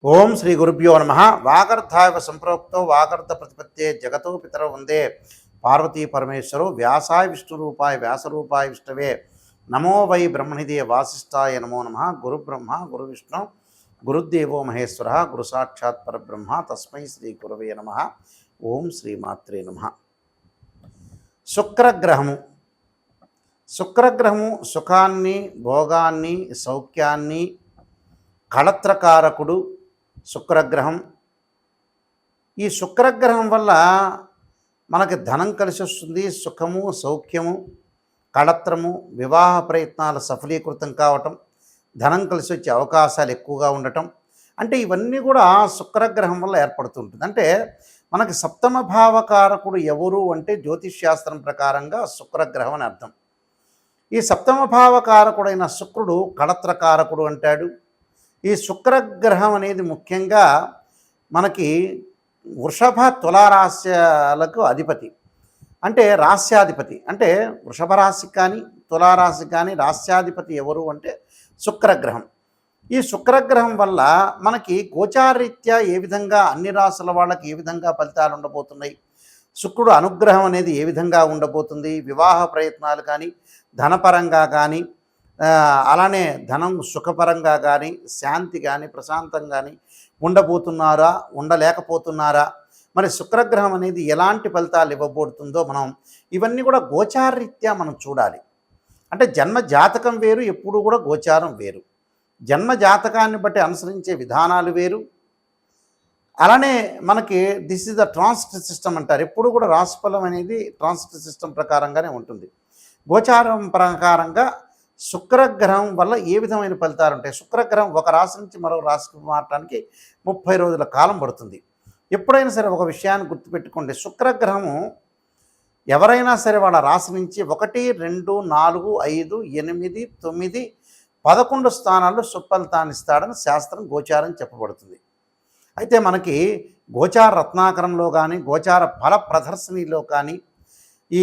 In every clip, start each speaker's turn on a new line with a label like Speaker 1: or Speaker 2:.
Speaker 1: ఓం శ్రీ గురుభ్యో నమ. వాగర్ధాయ సంప్రోక్తో వాగర్ధ ప్రతిపత్తే జగతో పితరౌ వందే పార్వతీ పరమేశ్వరో వ్యాసాయ విష్ణురూపాయ వ్యాసరూపాయ విష్ణవే నమో వై బ్రహ్మణిదే వాసిష్ఠాయ నమో నమ. గురు బ్రహ్మ గురు విష్ణు గురుదేవో మహేశ్వర గురు సాక్షాత్ పరబ్రహ్మ తస్మై శ్రీ గురవే నమ. ఓం శ్రీమాత్రే నమ. శుక్రగ్రహము శుక్రగ్రహము సుఖాన్ని, భోగాన్ని, సౌఖ్యాన్ని, కళత్రకారకుడు శుక్రగ్రహం. ఈ శుక్రగ్రహం వల్ల మనకి ధనం కలిసి వస్తుంది, సుఖము, సౌఖ్యము, కళత్రము, వివాహ ప్రయత్నాలు సఫలీకృతం కావటం, ధనం కలిసి వచ్చే అవకాశాలు ఎక్కువగా ఉండటం, అంటే ఇవన్నీ కూడా శుక్రగ్రహం వల్ల ఏర్పడుతుంటుంది. అంటే మనకి సప్తమ భావకారకుడు ఎవరు అంటే జ్యోతిష్శాస్త్రం ప్రకారంగా శుక్రగ్రహం అని అర్థం. ఈ సప్తమ భావకారకుడైన శుక్రుడు కళత్రకారకుడు అంటాడు. ఈ శుక్రగ్రహం అనేది ముఖ్యంగా మనకి వృషభ తులారాశ్యాలకు అధిపతి, అంటే రాస్యాధిపతి. అంటే వృషభ రాశికి కానీ తులారాశికి కానీ రాస్యాధిపతి ఎవరు అంటే శుక్రగ్రహం. ఈ శుక్రగ్రహం వల్ల మనకి గోచారరీత్యా ఏ విధంగా అన్ని రాశుల వాళ్ళకి ఏ విధంగా ఫలితాలు ఉండబోతున్నాయి, శుక్రుడు అనుగ్రహం అనేది ఏ విధంగా ఉండబోతుంది, వివాహ ప్రయత్నాలు కానీ ధనపరంగా కానీ అలానే ధనం సుఖపరంగా కానీ శాంతి కానీ ప్రశాంతం కానీ ఉండబోతున్నారా ఉండలేకపోతున్నారా, మరి శుక్రగ్రహం అనేది ఎలాంటి ఫలితాలు ఇవ్వబోతుందో మనం ఇవన్నీ కూడా గోచారరీత్యా మనం చూడాలి. అంటే జన్మ జాతకం వేరు, ఎప్పుడు కూడా గోచారం వేరు. జన్మ జాతకాన్ని బట్టి అనుసరించే విధానాలు వేరు. అలానే మనకి this is the transit system అంటారు. ఎప్పుడు కూడా రాశిఫలం అనేది ట్రాన్సిట్ సిస్టమ్ ప్రకారంగానే ఉంటుంది. గోచారం ప్రకారంగా శుక్రగ్రహం వల్ల ఏ విధమైన ఫలితాలు ఉంటాయి. శుక్రగ్రహం ఒక రాశి నుంచి మరో రాశికి మారటానికి 30 రోజుల కాలం పడుతుంది. ఎప్పుడైనా సరే ఒక విషయాన్ని గుర్తుపెట్టుకోండి, శుక్రగ్రహము ఎవరైనా సరే వాళ్ళ రాశి నుంచి 1, 2, 4, 5, 8, 9, 11 స్థానాల్లో సుఫలితాన్ని ఇస్తాడని శాస్త్రం గోచారం చెప్పబడుతుంది. అయితే మనకి గోచార రత్నాకరంలో కానీ గోచార ఫల ప్రదర్శనలో కానీ ఈ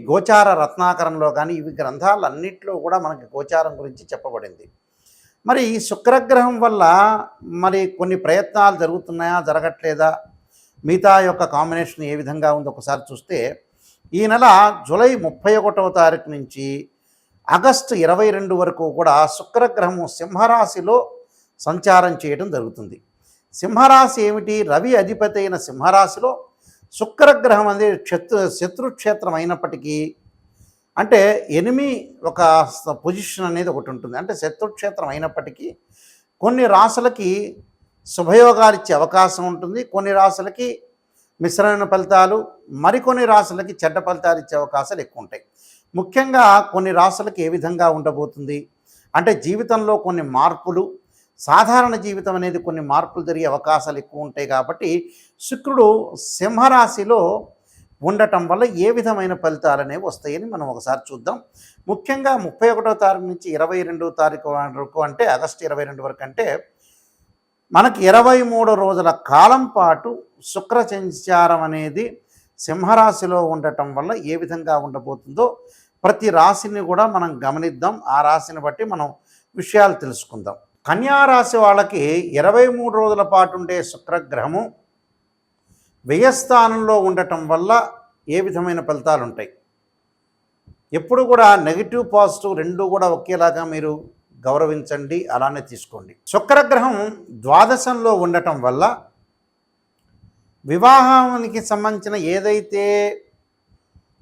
Speaker 1: గోచార రత్నాకరంలో కానీ ఇవి గ్రంథాలన్నింటిలో కూడా మనకి గోచారం గురించి చెప్పబడింది. మరి ఈ శుక్రగ్రహం వల్ల మరి కొన్ని ప్రయత్నాలు జరుగుతున్నాయా జరగట్లేదా, మిగతా యొక్క కాంబినేషన్ ఏ విధంగా ఉందో ఒకసారి చూస్తే ఈ నెల జూలై 31వ తారీఖు నుంచి ఆగస్టు 22 వరకు కూడా శుక్రగ్రహము సింహరాశిలో సంచారం చేయడం జరుగుతుంది. సింహరాశి ఏమిటి? రవి అధిపతి అయిన సింహరాశిలో శుక్రగ్రహం అనేది శత్రుక్షేత్రం అయినప్పటికీ, అంటే ఒక పొజిషన్ అనేది ఒకటి ఉంటుంది. అంటే శత్రుక్షేత్రం అయినప్పటికీ కొన్ని రాశులకి శుభయోగాలు ఇచ్చే అవకాశం ఉంటుంది, కొన్ని రాశులకి మిశ్రమైన ఫలితాలు, మరికొన్ని రాశులకి చెడ్డ ఫలితాలు ఇచ్చే అవకాశాలు ఎక్కువ ఉంటాయి. ముఖ్యంగా కొన్ని రాశులకి ఏ విధంగా ఉండబోతుంది అంటే జీవితంలో కొన్ని మార్పులు, సాధారణ జీవితం అనేది కొన్ని మార్పులు జరిగే అవకాశాలు ఎక్కువ ఉంటాయి. కాబట్టి శుక్రుడు సింహరాశిలో ఉండటం వల్ల ఏ విధమైన ఫలితాలు అనేవి వస్తాయని మనం ఒకసారి చూద్దాం. ముఖ్యంగా 31వ తారీఖు నుంచి 22వ తారీఖు వరకు, అంటే ఆగస్టు 22 వరకు, అంటే మనకి 23 రోజుల కాలం పాటు శుక్ర సంచారం అనేది సింహరాశిలో ఉండటం వల్ల ఏ విధంగా ఉండబోతుందో ప్రతి రాశిని కూడా మనం గమనిద్దాం. ఆ రాశిని బట్టి మనం విషయాలు తెలుసుకుందాం. కన్యారాశి వాళ్ళకి 23 రోజుల పాటు ఉండే శుక్రగ్రహము వ్యయస్థానంలో ఉండటం వల్ల ఏ విధమైన ఫలితాలు ఉంటాయి. ఎప్పుడు కూడా నెగిటివ్ పాజిటివ్ రెండు కూడా ఒకేలాగా మీరు గౌరవించండి, అలానే తీసుకోండి. శుక్రగ్రహం ద్వాదశంలో ఉండటం వల్ల వివాహానికి సంబంధించిన ఏదైతే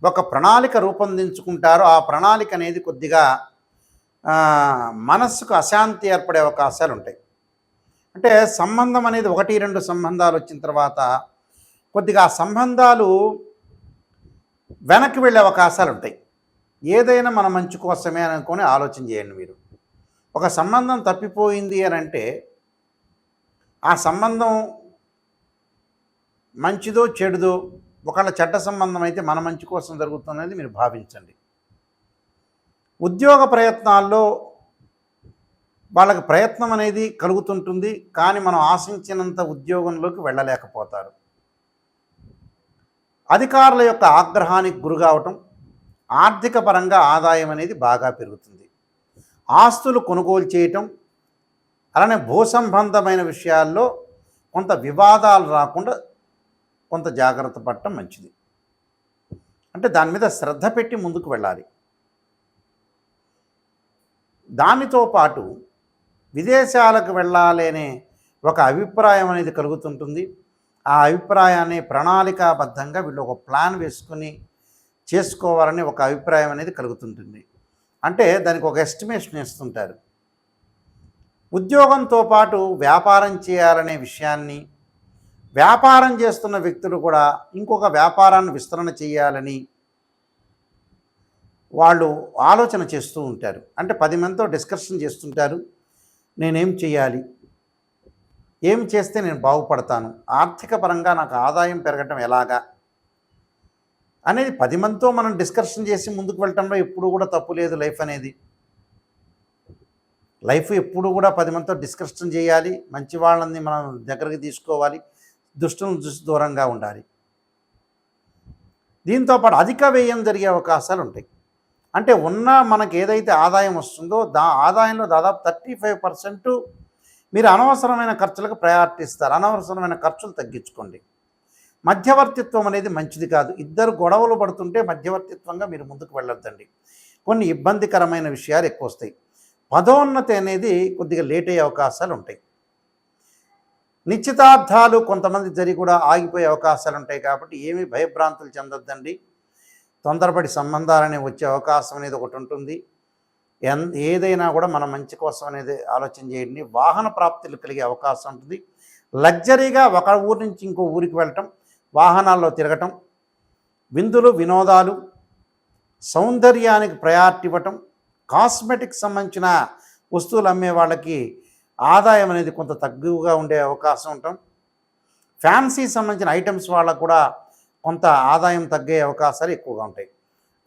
Speaker 1: ఒక ప్రణాళిక రూపొందించుకుంటారో ఆ ప్రణాళిక అనేది కొద్దిగా మనస్సుకు అశాంతి ఏర్పడే అవకాశాలు ఉంటాయి. అంటే సంబంధం అనేది 1, 2 సంబంధాలు వచ్చిన తర్వాత కొద్దిగా ఆ సంబంధాలు వెనక్కి వెళ్ళే అవకాశాలు ఉంటాయి. ఏదైనా మన మంచి కోసమే అనుకొని ఆలోచన చేయండి. మీరు ఒక సంబంధం తప్పిపోయింది అని అంటే ఆ సంబంధం మంచిదో చెడుదో, ఒకళ్ళ చెడ్డ సంబంధం అయితే మన మంచి కోసం జరుగుతున్నది మీరు భావించండి. ఉద్యోగ ప్రయత్నాల్లో వాళ్ళకి ప్రయత్నం అనేది కలుగుతుంటుంది, కానీ మనం ఆశించినంత ఉద్యోగంలోకి వెళ్ళలేకపోతారు. అధికారుల యొక్క ఆగ్రహానికి గురి కావటం, ఆర్థిక పరంగా ఆదాయం అనేది బాగా పెరుగుతుంది. ఆస్తులు కొనుగోలు చేయటం, అలానే భూ సంబంధమైన విషయాల్లో కొంత వివాదాలు రాకుండా కొంత జాగ్రత్త పడటం మంచిది. అంటే దాని మీద శ్రద్ధ పెట్టి ముందుకు వెళ్ళాలి. దానితో పాటు విదేశాలకు వెళ్ళాలి అనే ఒక అభిప్రాయం అనేది కలుగుతుంటుంది. ఆ అభిప్రాయాన్ని ప్రణాళికాబద్ధంగా వీళ్ళు ఒక ప్లాన్ వేసుకుని చేసుకోవాలని ఒక అభిప్రాయం అనేది కలుగుతుంటుంది. అంటే దానికి ఒక ఎస్టిమేషన్ ఇస్తుంటారు. ఉద్యోగంతో పాటు వ్యాపారం చేయాలనే విషయాన్ని, వ్యాపారం చేస్తున్న వ్యక్తులు కూడా ఇంకొక వ్యాపారాన్ని విస్తరణ చేయాలని వాళ్ళు ఆలోచన చేస్తూ ఉంటారు. అంటే 10 మందితో డిస్కషన్ చేస్తుంటారు. నేనేం చేయాలి, ఏం చేస్తే నేను బాగుపడతాను, ఆర్థిక పరంగా నాకు ఆదాయం పెరగటం ఎలాగా అనేది 10 మందితో మనం డిస్కషన్ చేసి ముందుకు వెళ్ళటంలో ఎప్పుడు కూడా తప్పు లేదు. లైఫ్ ఎప్పుడు కూడా 10 మందితో డిస్కషన్ చేయాలి. మంచి వాళ్ళని మనం దగ్గరికి తీసుకోవాలి, దుష్టులను చూసి దూరంగా ఉండాలి. దీంతోపాటు అధిక వ్యయం జరిగే అవకాశాలు ఉంటాయి. అంటే మనకి ఏదైతే ఆదాయం వస్తుందో ఆదాయంలో దాదాపు 35% మీరు అనవసరమైన ఖర్చులకు ప్రయారిటీ ఇస్తారు. అనవసరమైన ఖర్చులు తగ్గించుకోండి. మధ్యవర్తిత్వం అనేది మంచిది కాదు. ఇద్దరు గొడవలు పడుతుంటే మధ్యవర్తిత్వంగా మీరు ముందుకు వెళ్ళొద్దండి. కొన్ని ఇబ్బందికరమైన విషయాలు ఎక్కువ వస్తాయి. పదోన్నతి అనేది కొద్దిగా లేట్ అయ్యే అవకాశాలు ఉంటాయి. నిశ్చితార్థాలు కొంతమంది జరిగి కూడా ఆగిపోయే అవకాశాలు ఉంటాయి. కాబట్టి ఏమీ భయభ్రాంతులు చెందొద్దండి. తొందరపడి సంబంధాలనే వచ్చే అవకాశం అనేది ఒకటి ఉంటుంది. ఏదైనా కూడా మన మంచి కోసం అనేది ఆలోచన చేయండి. వాహన ప్రాప్తులు కలిగే అవకాశం ఉంటుంది. లగ్జరీగా ఒక ఊరి నుంచి ఇంకో ఊరికి వెళ్ళటం, వాహనాల్లో తిరగటం, విందులు వినోదాలు, సౌందర్యానికి ప్రయారిటీ ఇవ్వటం, కాస్మెటిక్స్ సంబంధించిన వస్తువులు అమ్మే వాళ్ళకి ఆదాయం అనేది కొంత తక్కువగా ఉండే అవకాశం ఉంటాం. ఫ్యాన్సీ సంబంధించిన ఐటమ్స్ వాళ్ళకు కూడా కొంత ఆదాయం తగ్గే అవకాశాలు ఎక్కువగా ఉంటాయి.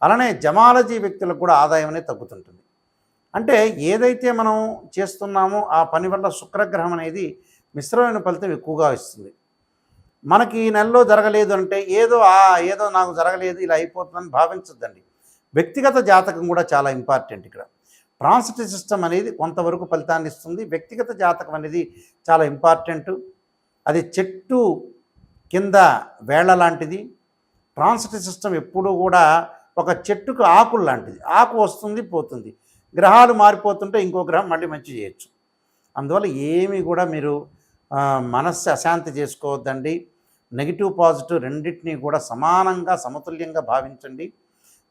Speaker 1: అలానే జమాలజీ వ్యక్తులకు కూడా ఆదాయం అనేది తగ్గుతుంటుంది. అంటే ఏదైతే మనం చేస్తున్నామో ఆ పని వల్ల శుక్రగ్రహం అనేది మిశ్రమైన ఫలితం ఎక్కువగా ఇస్తుంది. మనకి ఈ నెలలో జరగలేదు అంటే ఏదో నాకు జరగలేదు ఇలా అయిపోతుందని భావించొద్దండి. వ్యక్తిగత జాతకం కూడా చాలా ఇంపార్టెంట్. ఇక్కడ ట్రాన్సిట్ సిస్టమ్ అనేది కొంతవరకు ఫలితాన్ని ఇస్తుంది. వ్యక్తిగత జాతకం అనేది చాలా ఇంపార్టెంట్. అది చెట్టు కింద వేళ్ల లాంటిది. ట్రాన్సిట్ సిస్టమ్ ఎప్పుడూ కూడా ఒక చెట్టుకు ఆకులు లాంటిది. ఆకు వస్తుంది పోతుంది, గ్రహాలు మారిపోతుంటే ఇంకో గ్రహం మళ్ళీ మంచి చేయొచ్చు. అందువల్ల ఏమీ కూడా మీరు మనస్సు అశాంతి చేసుకోవద్దండి. నెగిటివ్ పాజిటివ్ రెండింటినీ కూడా సమానంగా సమతుల్యంగా భావించండి.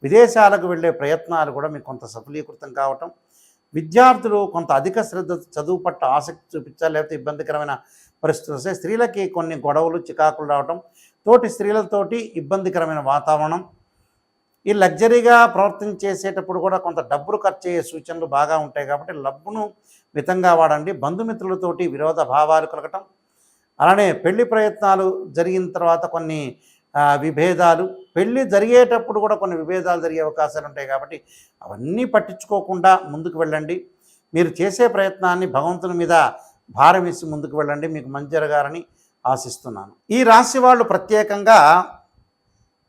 Speaker 1: విదేశాలకు వెళ్ళే ప్రయత్నాలు కూడా మీకు కొంత సఫలీకృతం కావటం, విద్యార్థులు కొంత అధిక శ్రద్ధ చదువు పట్ల ఆసక్తి చూపించాలి. లేకపోతే ఇబ్బందికరమైన పరిస్థితులు వస్తాయి. స్త్రీలకి కొన్ని గొడవలు చికాకులు రావటం, తోటి స్త్రీలతోటి ఇబ్బందికరమైన వాతావరణం, ఈ లగ్జరీగా ప్రవర్తించేసేటప్పుడు కూడా కొంత డబ్బులు ఖర్చు అయ్యే సూచనలు బాగా ఉంటాయి. కాబట్టి డబ్బును మితంగా వాడండి. బంధుమిత్రులతోటి విరోధ భావాలు కలగటం, అలానే పెళ్లి ప్రయత్నాలు జరిగిన తర్వాత కొన్ని విభేదాలు, పెళ్ళి జరిగేటప్పుడు కూడా కొన్ని విభేదాలు జరిగే అవకాశాలు ఉంటాయి. కాబట్టి అవన్నీ పట్టించుకోకుండా ముందుకు వెళ్ళండి. మీరు చేసే ప్రయత్నాన్ని భగవంతుని మీద భారం వేసి ముందుకు వెళ్ళండి. మీకు మంచి జరగాలని ఆశిస్తున్నాను. ఈ రాశి వాళ్ళు ప్రత్యేకంగా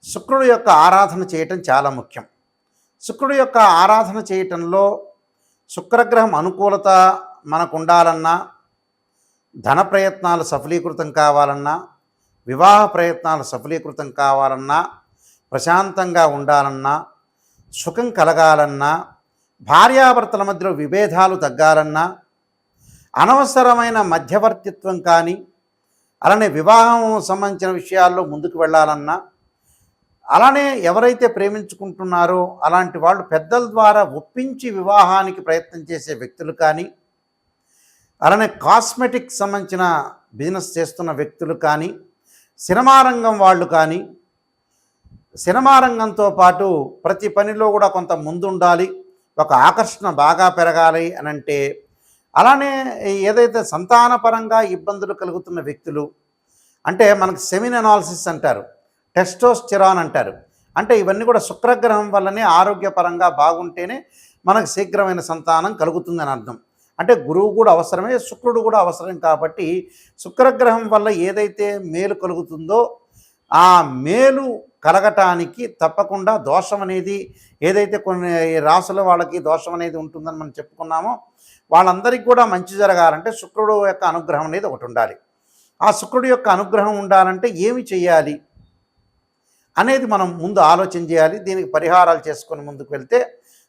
Speaker 1: శుక్రుడు యొక్క ఆరాధన చేయటం చాలా ముఖ్యం. శుక్రుడు యొక్క ఆరాధన చేయటంలో శుక్రగ్రహం అనుకూలత మనకు ఉండాలన్నా, ధన ప్రయత్నాలు సఫలీకృతం కావాలన్నా, వివాహ ప్రయత్నాలు సఫలీకృతం కావాలన్నా, ప్రశాంతంగా ఉండాలన్నా, సుఖం కలగాలన్నా, భార్యాభర్తల మధ్యలో విభేదాలు తగ్గాలన్నా, అనవసరమైన మధ్యవర్తిత్వం కానీ, అలానే వివాహం సంబంధించిన విషయాల్లో ముందుకు వెళ్ళాలన్నా, అలానే ఎవరైతే ప్రేమించుకుంటున్నారో అలాంటి వాళ్ళు పెద్దల ద్వారా ఒప్పించి వివాహానికి ప్రయత్నం చేసే వ్యక్తులు కానీ, అలానే కాస్మెటిక్స్ సంబంధించిన బిజినెస్ చేస్తున్న వ్యక్తులు కానీ, సినిమా రంగం వాళ్ళు కానీ, సినిమా రంగంతో పాటు ప్రతి పనిలో కూడా కొంత ముందుండాలి, ఒక ఆకర్షణ బాగా పెరగాలి అని అంటే, అలానే ఏదైతే సంతానపరంగా ఇబ్బందులు కలుగుతున్న వ్యక్తులు, అంటే మనకు సెమిన్ అనాలిసిస్ అంటారు, టెస్టోస్టెరాన్ అంటారు. అంటే ఇవన్నీ కూడా శుక్రగ్రహం వల్లనే ఆరోగ్యపరంగా బాగుంటేనే మనకు శీఘ్రమైన సంతానం కలుగుతుందని అర్థం. అంటే గురువు కూడా అవసరమే, శుక్రుడు కూడా అవసరం. కాబట్టి శుక్రగ్రహం వల్ల ఏదైతే మేలు కలుగుతుందో ఆ మేలు కలగటానికి తప్పకుండా దోషం అనేది ఏదైతే కొన్ని రాసుల వాళ్ళకి దోషం అనేది ఉంటుందని మనం చెప్పుకున్నామో వాళ్ళందరికీ కూడా మంచి జరగాలంటే శుక్రుడు యొక్క అనుగ్రహం అనేది ఒకటి ఉండాలి. ఆ శుక్రుడి యొక్క అనుగ్రహం ఉండాలంటే ఏమి చేయాలి అనేది మనం ముందు ఆలోచన చేయాలి. దీనికి పరిహారాలు చేసుకొని ముందుకు వెళ్తే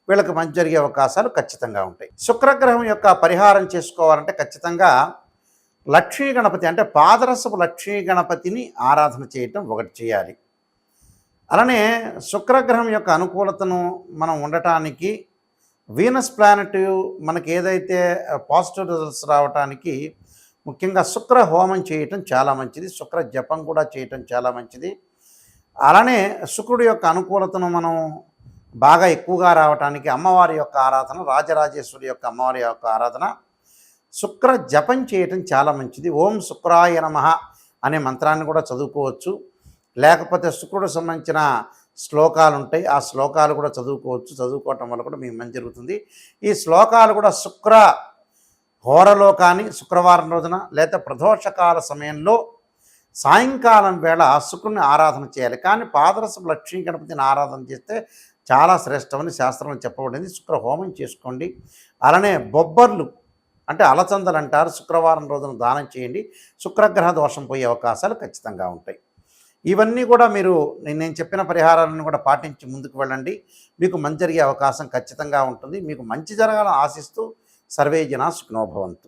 Speaker 1: వీళ్ళకి మంచి జరిగే అవకాశాలు ఖచ్చితంగా ఉంటాయి. శుక్రగ్రహం యొక్క పరిహారం చేసుకోవాలంటే ఖచ్చితంగా లక్ష్మీ గణపతి అంటే పాదరసపు లక్ష్మీ గణపతిని ఆరాధన చేయటం ఒకటి చేయాలి. అలానే శుక్రగ్రహం యొక్క అనుకూలతను మనం ఉండటానికి వీనస్ ప్లానెట్ మనకి ఏదైతే పాజిటివ్ రిజల్ట్స్ రావడానికి ముఖ్యంగా శుక్ర హోమం చేయటం చాలా మంచిది. శుక్ర జపం కూడా చేయటం చాలా మంచిది. అలానే శుక్రుడి యొక్క అనుకూలతను మనం బాగా ఎక్కువగా రావటానికి అమ్మవారి యొక్క ఆరాధన, రాజరాజేశ్వరి యొక్క అమ్మవారి యొక్క ఆరాధన, శుక్ర జపం చేయటం చాలా మంచిది. ఓం శుక్రాయ నమః అనే మంత్రాన్ని కూడా చదువుకోవచ్చు. లేకపోతే శుక్రుడికి సంబంధించిన శ్లోకాలు ఉంటాయి, ఆ శ్లోకాలు కూడా చదువుకోవచ్చు. చదువుకోవటం వల్ల కూడా మీకు మంచి జరుగుతుంది. ఈ శ్లోకాలు కూడా శుక్ర హోరలో కానీ శుక్రవారం రోజున లేదా ప్రదోషకాల సమయంలో సాయంకాలం వేళ శుక్రుని ఆరాధన చేయాలి. కానీ పాదరసపు లక్ష్మీ గణపతిని ఆరాధన చేస్తే చాలా శ్రేష్టమని శాస్త్రంలో చెప్పబడింది. శుక్ర హోమం చేసుకోండి. అలానే బొబ్బర్లు అంటే అలచందలు అంటారు, శుక్రవారం రోజున దానం చేయండి. శుక్రగ్రహ దోషం పోయే అవకాశాలు ఖచ్చితంగా ఉంటాయి. ఇవన్నీ కూడా మీరు నేను చెప్పిన పరిహారాలను కూడా పాటించి ముందుకు వెళ్ళండి. మీకు మంచి జరిగే అవకాశం ఖచ్చితంగా ఉంటుంది. మీకు మంచి జరగాలని ఆశిస్తూ సర్వే జనా సుఖినో భవంతు.